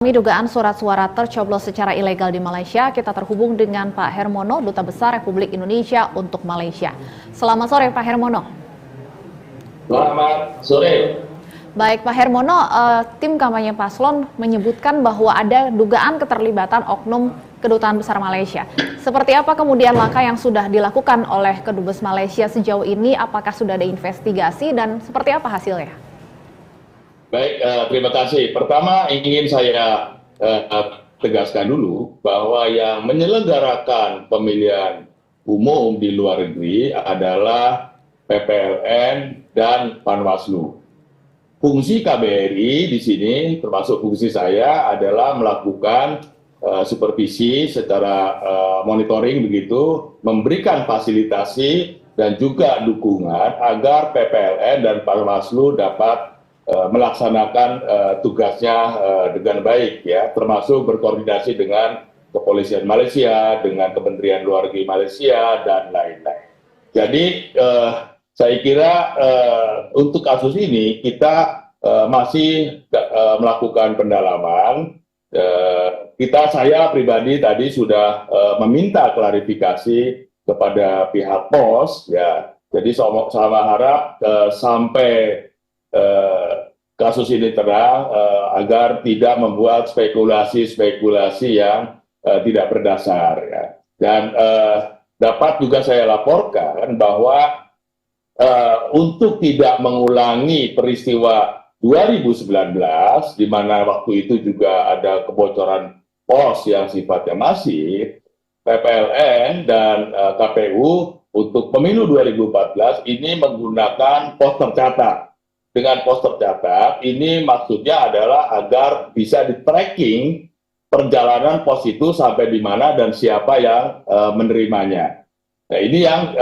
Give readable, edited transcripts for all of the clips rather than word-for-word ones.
Kami dugaan surat suara tercoblos secara ilegal di Malaysia, kita terhubung dengan Pak Hermono, Duta Besar Republik Indonesia untuk Malaysia. Selamat sore Pak Hermono. Selamat sore. Baik Pak Hermono, tim kampanye Paslon menyebutkan bahwa ada dugaan keterlibatan oknum Kedutaan Besar Malaysia. Seperti apa kemudian langkah yang sudah dilakukan oleh Kedubes Malaysia sejauh ini? Apakah sudah ada investigasi dan seperti apa hasilnya? Baik, terima kasih. Pertama ingin saya tegaskan dulu bahwa yang menyelenggarakan pemilihan umum di luar negeri adalah PPLN dan Panwaslu. Fungsi KBRI di sini, termasuk fungsi saya, adalah melakukan supervisi secara monitoring begitu, memberikan fasilitasi dan juga dukungan agar PPLN dan Panwaslu dapat melaksanakan tugasnya dengan baik, ya, termasuk berkoordinasi dengan Kepolisian Malaysia, dengan Kementerian Luar Negeri Malaysia, dan lain-lain. Jadi saya kira untuk kasus ini kita masih melakukan pendalaman. Saya pribadi tadi sudah meminta klarifikasi kepada pihak POS, ya. Jadi sama harap sampai kasus ini terang agar tidak membuat spekulasi-spekulasi yang tidak berdasar, ya. Dan dapat juga saya laporkan bahwa untuk tidak mengulangi peristiwa 2019, di mana waktu itu juga ada kebocoran pos yang sifatnya masif, PPLN dan KPU untuk pemilu 2014 ini menggunakan pos tercatat. Dengan pos tercatat, ini maksudnya adalah agar bisa di-tracking perjalanan pos itu sampai di mana dan siapa yang menerimanya. Nah, ini yang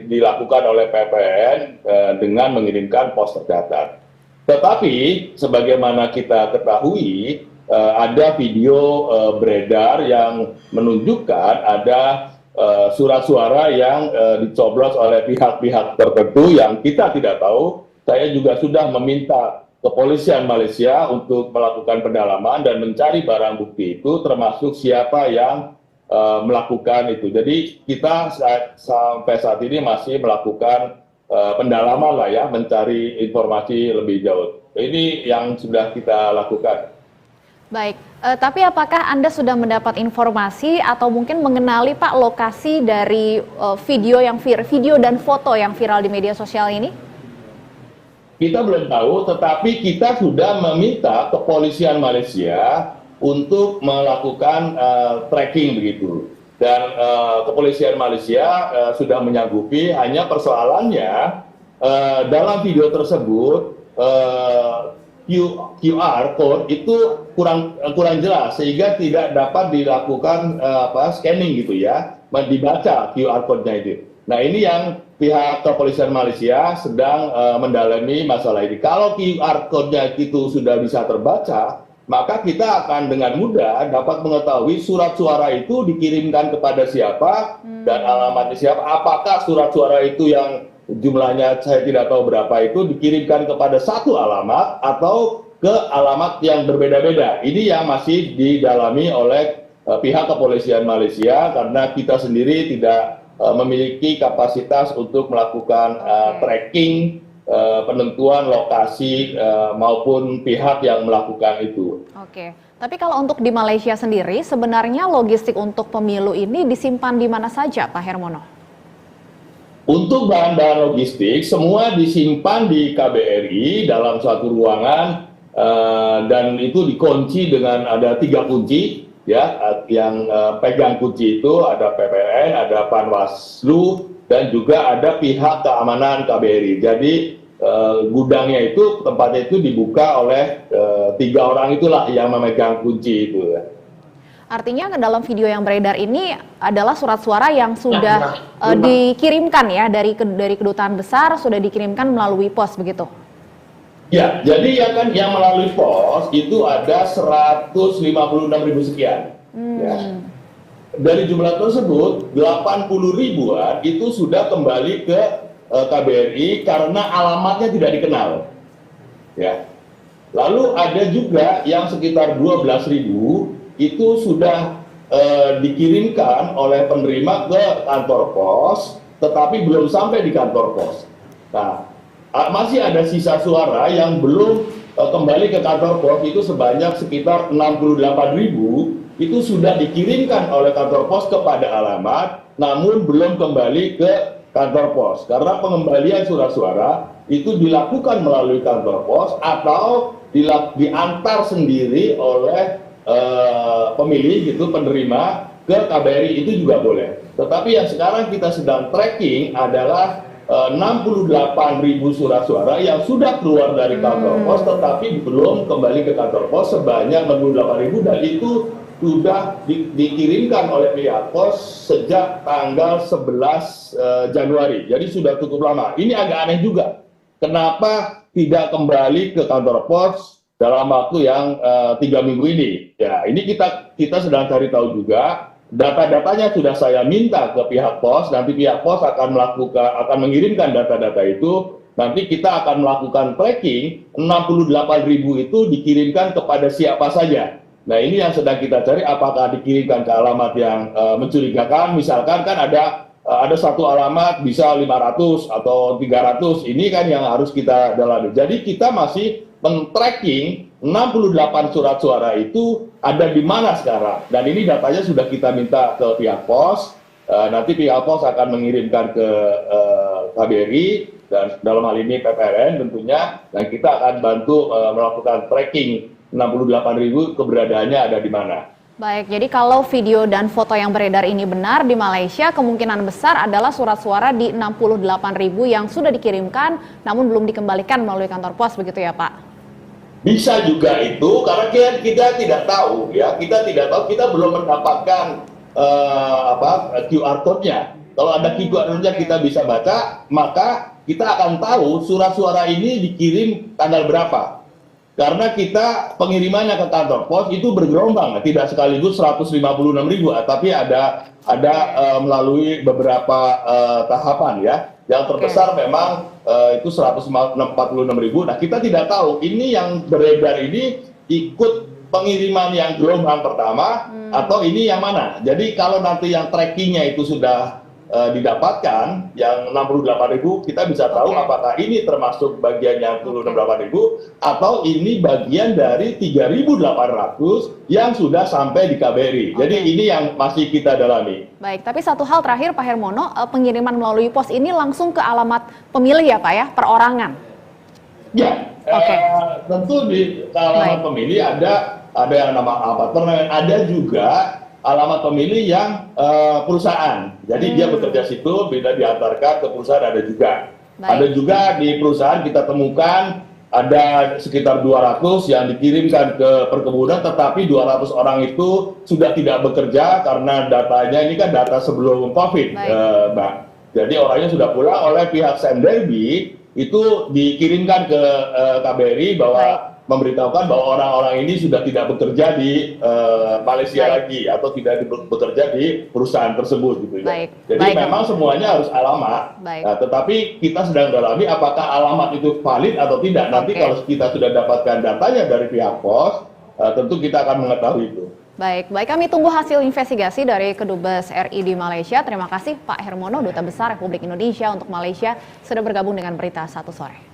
dilakukan oleh PPN dengan mengirimkan pos tercatat. Tetapi, sebagaimana kita ketahui, ada video beredar yang menunjukkan ada surat suara yang dicoblos oleh pihak-pihak tertentu yang kita tidak tahu. Saya juga sudah meminta Kepolisian Malaysia untuk melakukan pendalaman dan mencari barang bukti itu, termasuk siapa yang melakukan itu. Jadi kita sampai saat ini masih melakukan pendalaman lah, ya, mencari informasi lebih jauh. Ini yang sudah kita lakukan. Baik, tapi apakah Anda sudah mendapat informasi atau mungkin mengenali Pak lokasi dari video dan foto yang viral di media sosial ini? Kita belum tahu, tetapi kita sudah meminta Kepolisian Malaysia untuk melakukan tracking begitu. Dan Kepolisian Malaysia sudah menyanggupi, hanya persoalannya dalam video tersebut QR code itu kurang jelas, sehingga tidak dapat dilakukan scanning gitu, ya, dibaca QR code-nya itu. Nah, ini yang pihak Kepolisian Malaysia sedang mendalami masalah ini. Kalau QR code-nya itu sudah bisa terbaca, maka kita akan dengan mudah dapat mengetahui surat suara itu dikirimkan kepada siapa dan alamatnya siapa. Apakah surat suara itu yang jumlahnya saya tidak tahu berapa itu dikirimkan kepada satu alamat atau ke alamat yang berbeda-beda. Ini yang masih didalami oleh pihak Kepolisian Malaysia, karena kita sendiri tidak memiliki kapasitas untuk melakukan tracking, penentuan lokasi maupun pihak yang melakukan itu. Oke, tapi kalau untuk di Malaysia sendiri, sebenarnya logistik untuk pemilu ini disimpan di mana saja, Pak Hermono? Untuk bahan-bahan logistik, semua disimpan di KBRI dalam suatu ruangan, dan itu dikunci dengan ada 3 kunci. Ya, yang pegang kunci itu ada PPN, ada Panwaslu, dan juga ada pihak keamanan KBRI. Jadi gudangnya itu, tempatnya itu dibuka oleh 3 orang itulah yang memegang kunci itu. Artinya dalam video yang beredar ini adalah surat suara yang sudah dikirimkan, ya, dari Kedutaan Besar, sudah dikirimkan melalui pos begitu? Ya, jadi yang melalui pos itu ada 156.000 sekian. Ya. Dari jumlah tersebut, 80 ribuan itu sudah kembali ke KBRI karena alamatnya tidak dikenal. Ya. Lalu ada juga yang sekitar 12.000 itu sudah dikirimkan oleh penerima ke kantor pos, tetapi belum sampai di kantor pos. Nah, masih ada sisa suara yang belum kembali ke kantor pos, itu sebanyak sekitar 68.000 itu sudah dikirimkan oleh kantor pos kepada alamat, namun belum kembali ke kantor pos. Karena pengembalian surat suara itu dilakukan melalui kantor pos atau diantar sendiri oleh pemilih gitu, penerima ke KBRI, itu juga boleh. Tetapi yang sekarang kita sedang tracking adalah 68.000 surat suara yang sudah keluar dari kantor pos tetapi belum kembali ke kantor pos sebanyak 68.000, dan itu sudah dikirimkan oleh pihak pos sejak tanggal 11 Januari. Jadi sudah cukup lama. Ini agak aneh juga. Kenapa tidak kembali ke kantor pos dalam waktu yang 3 minggu ini? Ya, ini kita sedang cari tahu juga. Data-datanya sudah saya minta ke pihak pos. Nanti pihak pos akan mengirimkan data-data itu. Nanti kita akan melakukan tracking 68.000 itu dikirimkan kepada siapa saja. Nah, ini yang sedang kita cari, apakah dikirimkan ke alamat yang mencurigakan. Misalkan kan ada satu alamat bisa 500 atau 300, ini kan yang harus kita dalami. Jadi kita masih men-tracking 68 surat suara itu ada di mana sekarang, dan ini datanya sudah kita minta ke pihak pos. Nanti pihak pos akan mengirimkan ke KBRI dan dalam hal ini PPLN tentunya, dan kita akan bantu melakukan tracking 68.000 keberadaannya ada di mana. Baik, jadi kalau video dan foto yang beredar ini benar di Malaysia, kemungkinan besar adalah surat suara di 68.000 yang sudah dikirimkan namun belum dikembalikan melalui kantor pos, begitu ya Pak? Bisa juga itu, karena kita tidak tahu ya, kita belum mendapatkan QR code-nya. Kalau ada QR code-nya kita bisa baca, maka kita akan tahu surat suara ini dikirim tanggal berapa. Karena kita pengirimannya ke kantor pos itu bergerombang, tidak sekaligus 156.000, tapi ada melalui beberapa tahapan ya. Yang terbesar memang itu 146.000. Nah, kita tidak tahu ini yang beredar ini ikut pengiriman yang gelombang pertama atau ini yang mana. Jadi kalau nanti yang trackingnya itu sudah didapatkan yang 68.000, kita bisa tahu apakah ini termasuk bagian yang 68.000 atau ini bagian dari 3.800 yang sudah sampai di KBRI. Jadi ini yang masih kita dalami. Baik, tapi satu hal terakhir Pak Hermono, pengiriman melalui pos ini langsung ke alamat pemilih ya Pak ya, perorangan? Ya, tentu di alamat pemilih ada yang nama apartemen, ada juga alamat pemilih yang perusahaan. Jadi dia bekerja situ, beda diantarkan ke perusahaan ada juga. Baik. Ada juga di perusahaan kita temukan ada sekitar 200 yang dikirimkan ke perkebunan, tetapi 200 orang itu sudah tidak bekerja karena datanya ini kan data sebelum COVID, Mbak. Jadi orangnya sudah pulang, oleh pihak Senderbi itu dikirimkan ke KBRI bahwa memberitahukan bahwa orang-orang ini sudah tidak bekerja di Malaysia lagi atau tidak bekerja di perusahaan tersebut gitu ya. Jadi memang semuanya harus alamat. Nah, tetapi kita sedang dalami apakah alamat itu valid atau tidak. Nanti kalau kita sudah dapatkan datanya dari pihak pos, tentu kita akan mengetahui itu. Baik, kami tunggu hasil investigasi dari Kedubes RI di Malaysia. Terima kasih Pak Hermono, Duta Besar Republik Indonesia untuk Malaysia, sudah bergabung dengan Berita Satu Sore.